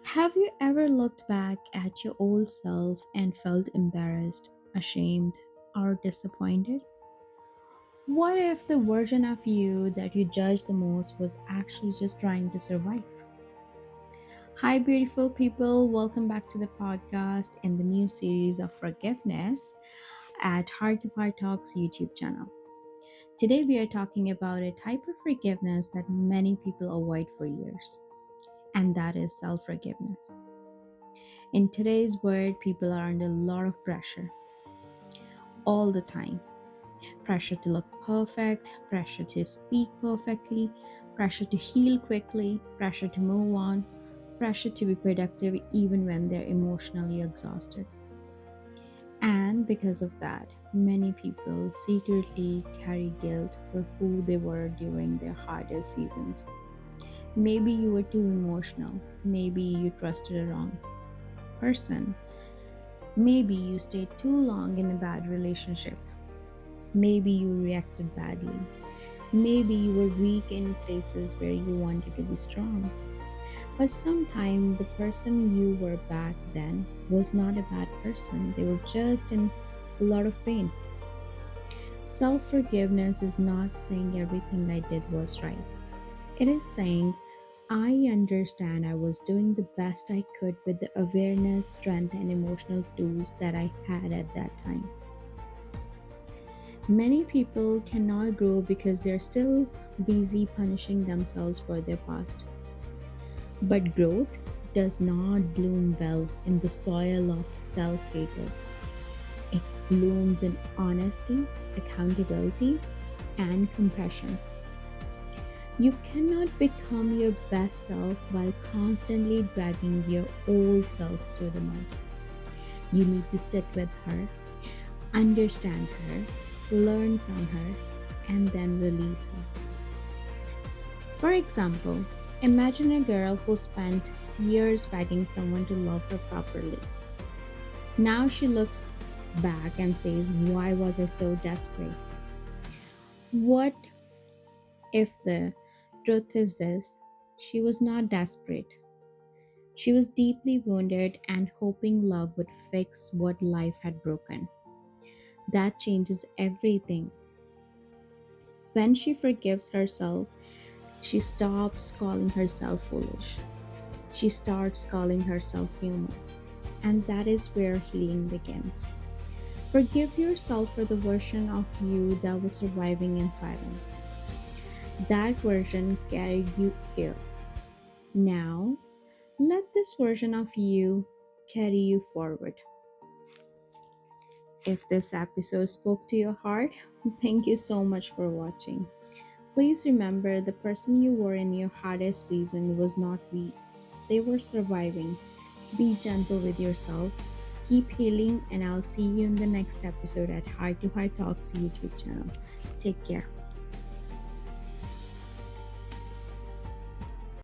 Have you ever looked back at your old self and felt embarrassed, ashamed, or disappointed? What if the version of you that you judged the most was actually just trying to survive? Hi, beautiful people. Welcome back to the podcast in the new series of forgiveness at Heart to Heart Talks YouTube channel. Today, we are talking about a type of forgiveness that many people avoid for years, and that is self forgiveness. In today's world, people are under a lot of pressure all the time. Pressure to look perfect, pressure to speak perfectly, pressure to heal quickly, pressure to move on, pressure to be productive even when they're emotionally exhausted. And because of that, many people secretly carry guilt for who they were during their hardest seasons. Maybe you were too emotional, maybe you trusted a wrong person, maybe you stayed too long in a bad relationship. Maybe you reacted badly. Maybe you were weak in places where you wanted to be strong. But sometimes the person you were back then was not a bad person. They were just in a lot of pain. Self forgiveness is not saying everything I did was right. It is saying, I understand I was doing the best I could with the awareness, strength, and emotional tools that I had at that time. Many people cannot grow because they're still busy punishing themselves for their past. But growth does not bloom well in the soil of self hatred. It blooms in honesty, accountability, and compassion. You cannot become your best self while constantly dragging your old self through the mud. You need to sit with her, understand her, learn from her, and then release her. For example, imagine a girl who spent years begging someone to love her properly. Now she looks back and says, why was I so desperate? What if the truth is this? She was not desperate. She was deeply wounded and hoping love would fix what life had broken. That changes everything. When she forgives herself, she stops calling herself foolish. She starts calling herself human. And that is where healing begins. Forgive yourself for the version of you that was surviving in silence. That version carried you here. Now, let this version of you carry you forward. If this episode spoke to your heart, thank you so much for watching. Please remember the person you were in your hardest season was not weak, they were surviving. Be gentle with yourself. Keep healing, and I'll see you in the next episode at Heart to Heart Talks YouTube channel. Take care.